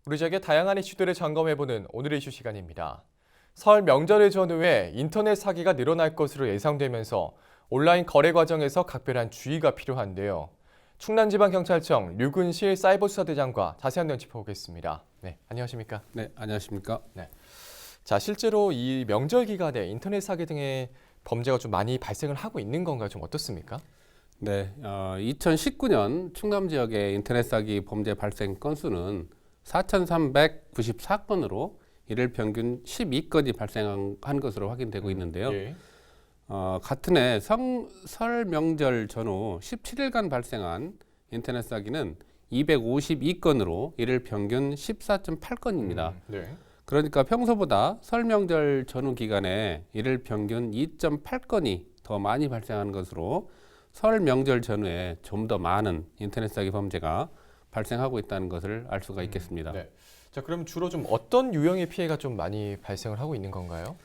우리 지역의 다양한 이슈들을 점검해보는 오늘의 이슈 시간입니다. 설 명절을 전후해 인터넷 사기가 늘어날 것으로 예상되면서 온라인 거래 과정에서 각별한 주의가 필요한데요. 충남지방경찰청 류근실 사이버수사대장과 자세한 내용 짚어보겠습니다. 네, 안녕하십니까? 네, 안녕하십니까? 네. 자, 실제로 이 명절 기간에 인터넷 사기 등의 범죄가 좀 많이 발생을 하고 있는 건가요? 좀 어떻습니까? 네, 2019년 충남 지역의 인터넷 사기 범죄 발생 건수는 4,394건으로 일일 평균 12건이 발생한 것으로 확인되고 있는데요. 예. 같은 해 설 명절 전후 17일간 발생한 인터넷 사기는 252건으로 일일 평균 14.8건입니다. 네. 그러니까 평소보다 설 명절 전후 기간에 일일 평균 2.8건이 더 많이 발생하는 것으로 설 명절 전후에 좀 더 많은 인터넷 사기 범죄가 발생하고 있다는 것을 알 수가 있겠습니다. 네. 자, 그럼 주로 좀 어떤 유형의 피해가 좀 많이 발생을 하고 있는 건가요?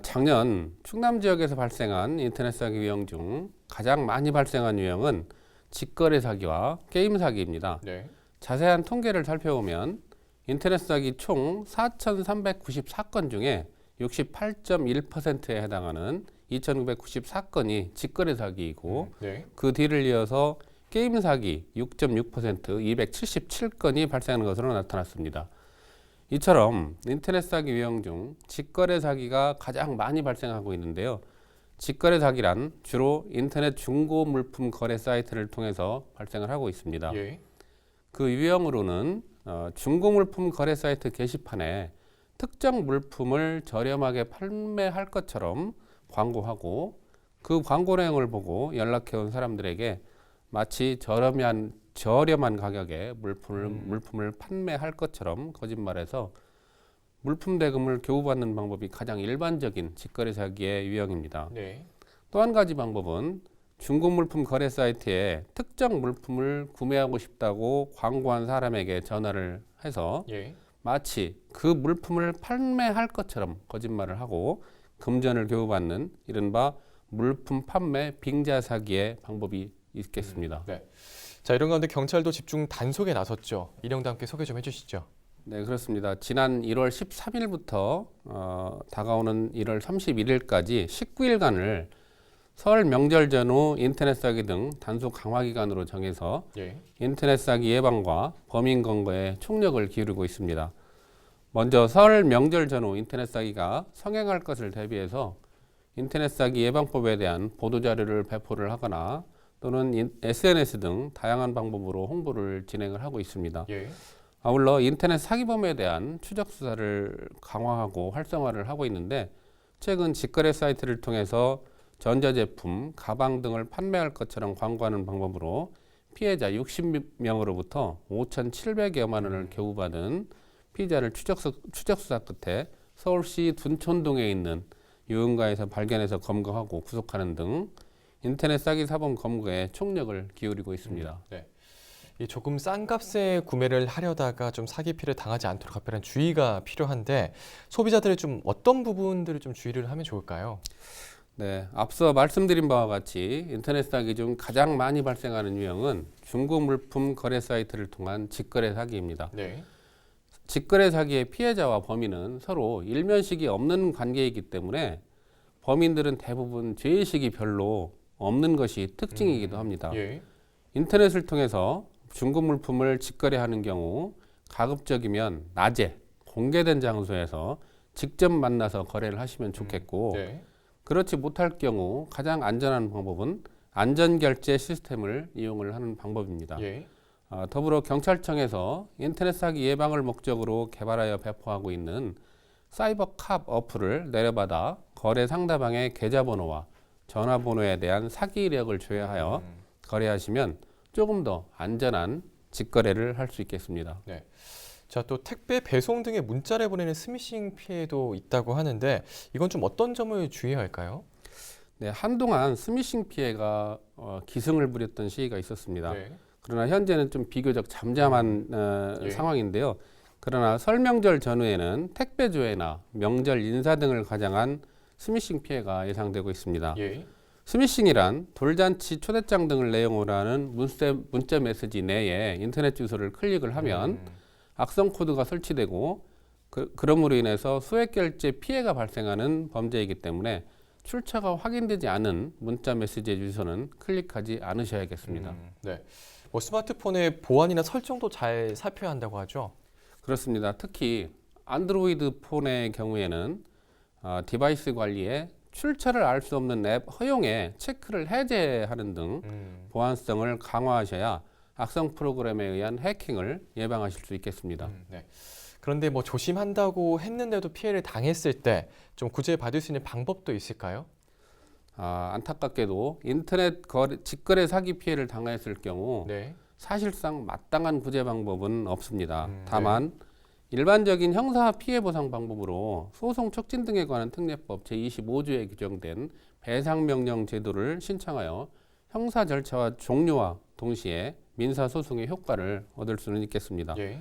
작년 충남 지역에서 발생한 인터넷 사기 유형 중 가장 많이 발생한 유형은 직거래 사기와 게임 사기입니다. 네. 자세한 통계를 살펴보면 인터넷 사기 총 4,394건 중에 68.1%에 해당하는 2,994건이 직거래 사기이고 네. 그 뒤를 이어서 게임 사기 6.6% 277건이 발생하는 것으로 나타났습니다. 이처럼 인터넷 사기 유형 중 직거래 사기가 가장 많이 발생하고 있는데요. 직거래 사기란 주로 인터넷 중고 물품 거래 사이트를 통해서 발생을 하고 있습니다. 예. 그 유형으로는 중고 물품 거래 사이트 게시판에 특정 물품을 저렴하게 판매할 것처럼 광고하고 그 광고 내용을 보고 연락해온 사람들에게 마치 저렴한 가격에 물품을 판매할 것처럼 거짓말해서 물품 대금을 교부받는 방법이 가장 일반적인 직거래 사기의 유형입니다. 네. 또 한 가지 방법은 중고 물품 거래 사이트에 특정 물품을 구매하고 싶다고 광고한 사람에게 전화를 해서 예. 마치 그 물품을 판매할 것처럼 거짓말을 하고 금전을 교부받는 이른바 물품 판매 빙자 사기의 방법이 있겠습니다. 네. 자, 이런 가운데 경찰도 집중 단속에 나섰죠. 이 내용도 함께 소개 좀 해주시죠. 네, 그렇습니다. 지난 1월 13일부터 다가오는 1월 31일까지 19일간을 설 명절 전후 인터넷 사기 등 단속 강화 기간으로 정해서 예. 인터넷 사기 예방과 범인 검거에 총력을 기울이고 있습니다. 먼저 설 명절 전후 인터넷 사기가 성행할 것을 대비해서 인터넷 사기 예방법에 대한 보도 자료를 배포를 하거나 또는 SNS 등 다양한 방법으로 홍보를 진행을 하고 있습니다. 예. 아울러 인터넷 사기범에 대한 추적 수사를 강화하고 활성화를 하고 있는데 최근 직거래 사이트를 통해서 전자제품, 가방 등을 판매할 것처럼 광고하는 방법으로 피해자 60명으로부터 5,700여만 원을 교부받은 피의자를 추적 수사 끝에 서울시 둔촌동에 있는 유흥가에서 발견해서 검거하고 구속하는 등 인터넷 사기 사범 검거에 총력을 기울이고 있습니다. 네. 이 조금 싼 값에 구매를 하려다가 좀 사기 피해를 당하지 않도록 각별한 주의가 필요한데 소비자들의 좀 어떤 부분들을 좀 주의를 하면 좋을까요? 네, 앞서 말씀드린 바와 같이 인터넷 사기 중 가장 많이 발생하는 유형은 중고 물품 거래 사이트를 통한 직거래 사기입니다. 네. 직거래 사기의 피해자와 범인은 서로 일면식이 없는 관계이기 때문에 범인들은 대부분 죄의식이 별로 없는 것이 특징이기도 합니다. 예. 인터넷을 통해서 중고 물품을 직거래하는 경우 가급적이면 낮에 공개된 장소에서 직접 만나서 거래를 하시면 좋겠고 네. 그렇지 못할 경우 가장 안전한 방법은 안전결제 시스템을 이용을 하는 방법입니다. 예. 더불어 경찰청에서 인터넷 사기 예방을 목적으로 개발하여 배포하고 있는 사이버캅 어플을 내려받아 거래 상대방의 계좌번호와 전화번호에 대한 사기 이력을 조회하여 거래하시면 조금 더 안전한 직거래를 할 수 있겠습니다. 네. 자, 또 택배 배송 등의 문자를 보내는 스미싱 피해도 있다고 하는데 이건 좀 어떤 점을 주의해야 할까요? 네, 한동안 스미싱 피해가 기승을 부렸던 시기가 있었습니다. 네. 그러나 현재는 좀 비교적 잠잠한 예. 상황인데요. 그러나 설 명절 전후에는 택배 조회나 명절 인사 등을 가장한 스미싱 피해가 예상되고 있습니다. 예. 스미싱이란 돌잔치 초대장 등을 내용으로 하는 문자 메시지 내에 인터넷 주소를 클릭을 하면 악성 코드가 설치되고 그럼으로 인해서 수액 결제 피해가 발생하는 범죄이기 때문에 출처가 확인되지 않은 문자 메시지의 주소는 클릭하지 않으셔야겠습니다. 네. 뭐 스마트폰의 보안이나 설정도 잘 살펴야 한다고 하죠. 그렇습니다. 특히 안드로이드 폰의 경우에는 디바이스 관리에 출처를 알 수 없는 앱 허용에 체크를 해제하는 등 보안성을 강화하셔야 악성 프로그램에 의한 해킹을 예방하실 수 있겠습니다. 네. 그런데 뭐 조심한다고 했는데도 피해를 당했을 때 좀 구제받을 수 있는 방법도 있을까요? 안타깝게도 인터넷 직거래 사기 피해를 당했을 경우 네. 사실상 마땅한 구제 방법은 없습니다. 네. 다만 일반적인 형사 피해 보상 방법으로 소송 촉진 등에 관한 특례법 제25조에 규정된 배상 명령 제도를 신청하여 형사 절차와 종료와 동시에 민사 소송의 효과를 얻을 수는 있겠습니다. 예.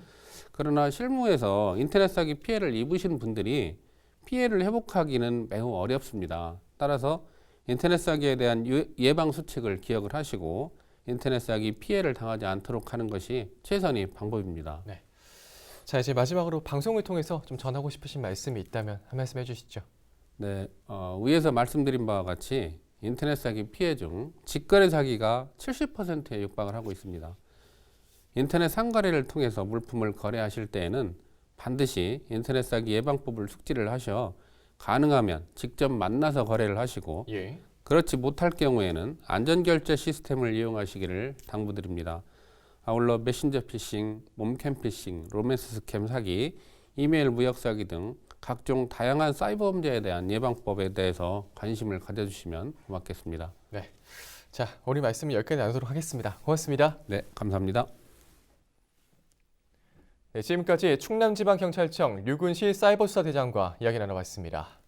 그러나 실무에서 인터넷 사기 피해를 입으신 분들이 피해를 회복하기는 매우 어렵습니다. 따라서 인터넷 사기에 대한 예방 수칙을 기억을 하시고 인터넷 사기 피해를 당하지 않도록 하는 것이 최선의 방법입니다. 네. 자, 이제 마지막으로 방송을 통해서 좀 전하고 싶으신 말씀이 있다면 한 말씀 해주시죠. 네, 위에서 말씀드린 바와 같이 인터넷 사기 피해 중 직거래 사기가 70%에 육박을 하고 있습니다. 인터넷 상거래를 통해서 물품을 거래하실 때에는 반드시 인터넷 사기 예방법을 숙지를 하셔 가능하면 직접 만나서 거래를 하시고 예. 그렇지 못할 경우에는 안전결제 시스템을 이용하시기를 당부드립니다. 아울러 메신저 피싱, 몸캠 피싱, 로맨스 스캠 사기, 이메일 무역 사기 등 각종 다양한 사이버 범죄에 대한 예방법에 대해서 관심을 가져주시면 고맙겠습니다. 네. 자, 오늘 말씀은 여기까지 나누도록 하겠습니다. 고맙습니다. 네, 감사합니다. 네, 지금까지 충남지방경찰청 류근실 사이버수사대장과 이야기 나눠봤습니다.